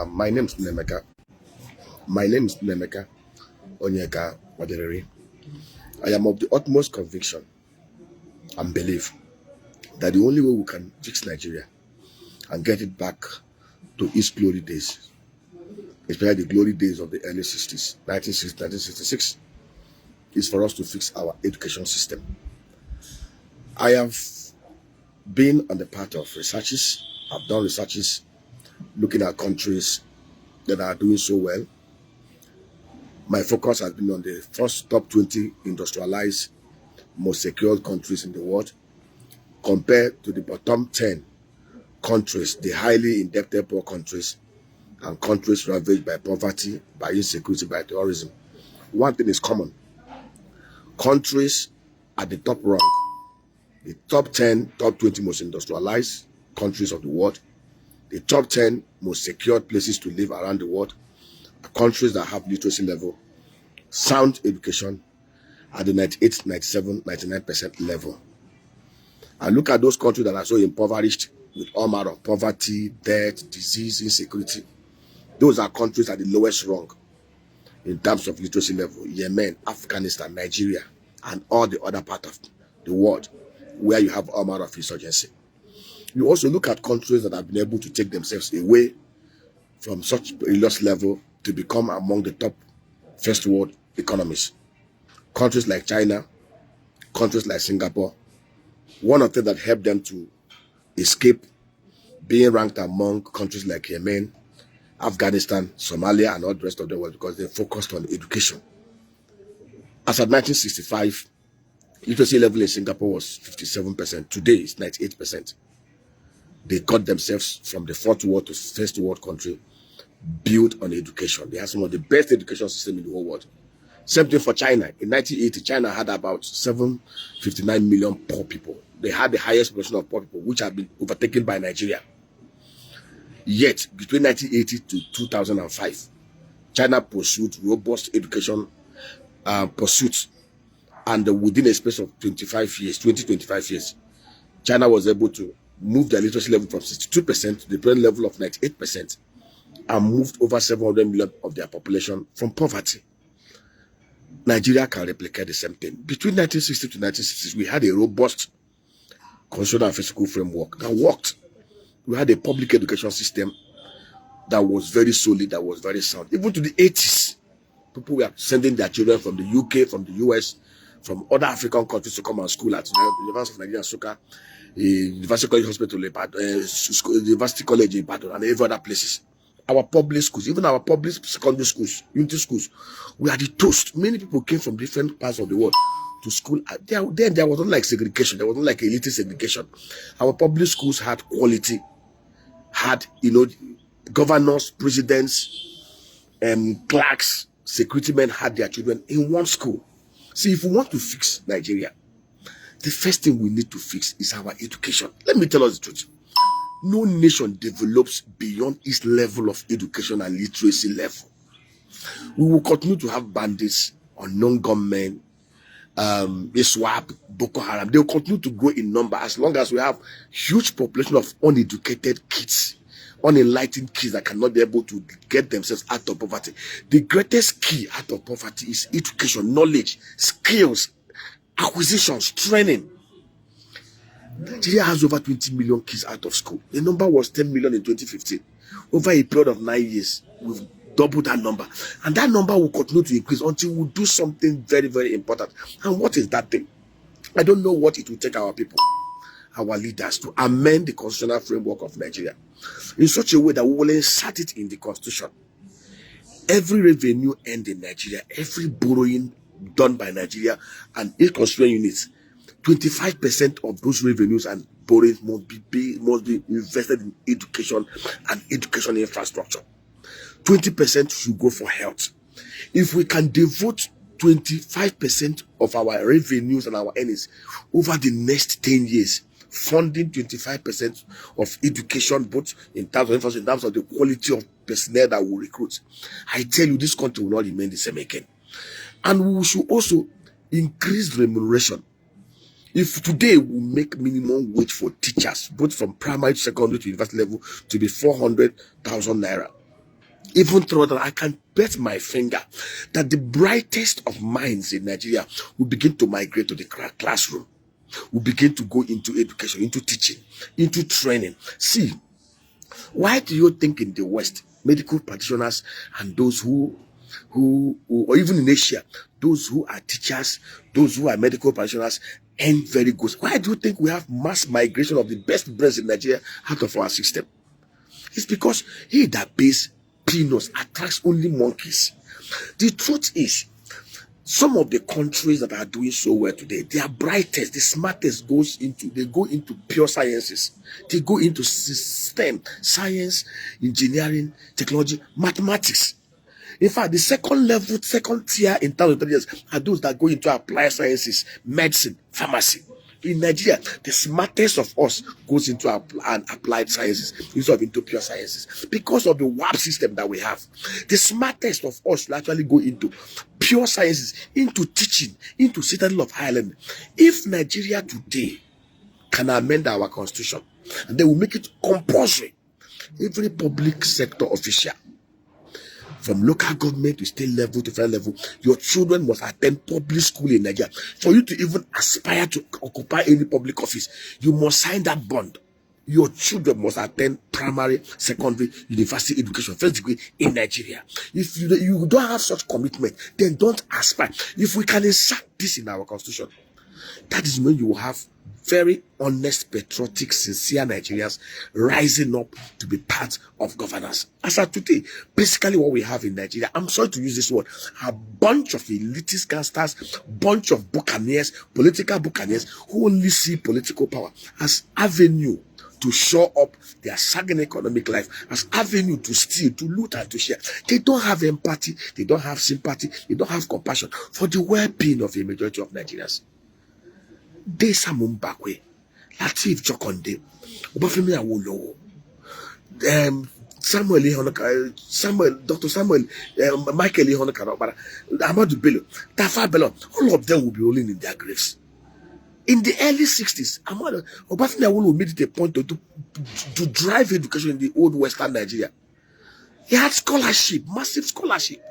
My name is Nemeka. My name is Nemeka Onyeka Waderere. I am of the utmost conviction and belief that the only way we can fix Nigeria and get it back to its glory days, especially the glory days of the early 60s, 1960, 1966, is for us to fix our education system. I have been on the part of researches. I've done researches looking at countries that are doing so well. My focus has been on the first top 20 industrialized, most secure countries in the world, compared to the bottom 10 countries, the highly indebted poor countries, and countries ravaged by poverty, by insecurity, by terrorism. One thing is common. Countries at the top rung, the top 10, top 20 most industrialized countries of the world, the top 10 most secure places to live around the world, are countries that have literacy level, sound education at the 98, 97, 99% level. And look at those countries that are so impoverished with all manner of poverty, debt, disease, insecurity. Those are countries at the lowest rung in terms of literacy level. Yemen, Afghanistan, Nigeria, and all the other part of the world where you have all manner of insurgency. You also look at countries that have been able to take themselves away from such a lost level to become among the top first world economies. Countries like China, countries like Singapore, one of the things that helped them to escape being ranked among countries like Yemen, Afghanistan, Somalia, and all the rest of the world because they focused on education. As of 1965, literacy level in Singapore was 57%. Today, it's 98%. They got themselves from the fourth world to first world country built on education. They have some of the best education system in the whole world. Same thing for China. In 1980, China had about 759 million poor people. They had the highest population of poor people, which have been overtaken by Nigeria. Yet, between 1980 to 2005, China pursued robust education pursuits. And within a space of 25 years, China was able to move their literacy level from 62% to the present level of 98% and moved over 700 million of their population from poverty. Nigeria can replicate the same thing. Between 1960 to 1960, we had a robust constitutional and fiscal framework that worked. We had a public education system that was very solid, that was very sound. Even to the 80s, people were sending their children from the UK, from the US, from other African countries to come and school at the University of Nigeria, Soka, University College Hospital, University College in Ibadan, and every other places. Our public schools, even our public secondary schools, unity schools, we are the toast. Many people came from different parts of the world to school. Then there was not like segregation. There was not like elite segregation. Our public schools had quality, had, governors, presidents, clerks, security men had their children in one school. See, if we want to fix Nigeria, the first thing we need to fix is our education. Let me tell us the truth. No nation develops beyond its level of education and literacy level. We will continue to have bandits, unknown gunmen, ISWAP, Boko Haram. They will continue to grow in number as long as we have huge population of uneducated kids, unenlightened kids that cannot be able to get themselves out of poverty. The greatest key out of poverty is education, knowledge, skills, acquisitions, training. Nigeria has over 20 million kids out of school. The number was 10 million in 2015. Over a period of 9 years, we've doubled that number. And that number will continue to increase until we do something very, very important. And what is that thing? I don't know what it will take our people, our leaders, to amend the constitutional framework of Nigeria in such a way that we will insert it in the constitution. Every revenue earned in Nigeria, every borrowing done by Nigeria and its constituent units, 25% of those revenues and borrowings must be invested in education and education infrastructure. 20% should go for health. If we can devote 25% of our revenues and our earnings over the next 10 years, funding 25% of education, both in terms of infrastructure, in terms of the quality of personnel that we recruit, I tell you, this country will not remain the same again. And we should also increase remuneration. If today we make minimum wage for teachers, both from primary to secondary to university level, to be 400,000 naira, Even through that, I can bet my finger that the brightest of minds in Nigeria will begin to migrate to the classroom, will begin to go into education, into teaching, into training. See, why do you think in the West, medical practitioners and those who or even in Asia, those who are teachers, those who are medical practitioners earn very good? Why do you think we have mass migration of the best brains in Nigeria out of our system? It's because he that pays peanuts attracts only monkeys. The truth is, some of the countries that are doing so well today, their brightest, the smartest go into pure sciences. They go into STEM, science, engineering, technology, mathematics. In fact, the second tier in terms of intelligence are those that go into applied sciences, medicine, pharmacy. In Nigeria, the smartest of us goes into applied sciences instead of into pure sciences because of the warp system that we have. The smartest of us will actually go into pure sciences, into teaching, into citadel of higher learning. If Nigeria today can amend our constitution and they will make it compulsory, every public sector official, from local government to state level to federal level, your children must attend public school in Nigeria. For you to even aspire to occupy any public office, you must sign that bond. Your children must attend primary, secondary, university education, first degree in Nigeria. If you don't have such commitment, then don't aspire. If we can insert this in our constitution, that is when you will have very honest, patriotic, sincere Nigerians rising up to be part of governance. As of today, basically what we have in Nigeria, I'm sorry to use this word, a bunch of elitist gangsters, bunch of buccaneers, political buccaneers, who only see political power as avenue to show up their sagging economic life, as avenue to steal, to loot, and to share. They don't have empathy, they don't have sympathy, they don't have compassion for the well-being of the majority of Nigerians. De Samumbakwe, Latif Chokonde, Obafemi Awolowo, Dr. Samuel, Michael Ihonaka, Ahmadu Bello, Tafa Bello, all of them will be rolling in their graves. In the early 60s, Obafemi Awolowo made it a point to drive education in the old Western Nigeria. He had scholarship, massive scholarship.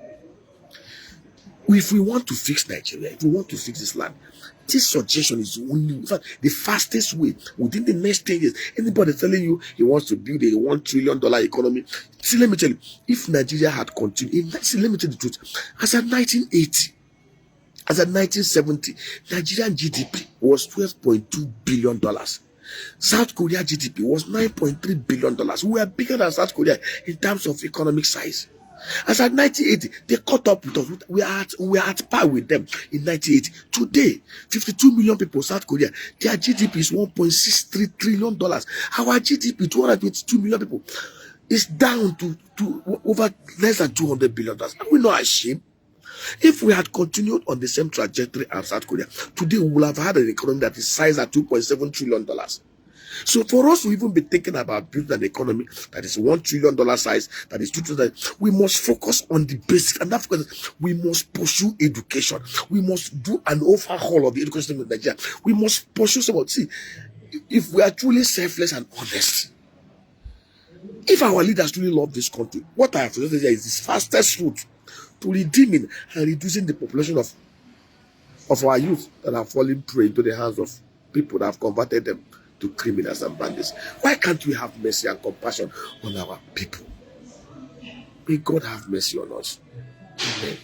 If we want to fix Nigeria, if we want to fix this land, this suggestion is only, in fact, the fastest way within the next 10 years. Anybody telling you he wants to build a $1 trillion economy, see, let me tell you, if Nigeria had continued, let me tell you the truth, as at 1980, as at 1970, Nigerian GDP was $12.2 billion. South Korea GDP was $9.3 billion. We are bigger than South Korea in terms of economic size. As at 1980, they caught up with us. We are at par with them in 1980. Today, 52 million people in South Korea, their GDP is $1.63 trillion. Our GDP, 222 million people, is down to over less than $200 billion. Are we not ashamed? If we had continued on the same trajectory as South Korea, today we would have had an economy that is sized at $2.7 trillion. So for us to even be thinking about building an economy that is $1 trillion size, that is $2 trillion, we must focus on the basics, and that's because we must pursue education. We must do an overhaul of the education system in Nigeria. We must pursue someone. See, if we are truly selfless and honest, if our leaders truly love this country, what I have suggested here is the fastest route to redeeming and reducing the population of our youth that are falling prey into the hands of people that have converted them to criminals and bandits. Why can't we have mercy and compassion on our people? May God have mercy on us. Amen.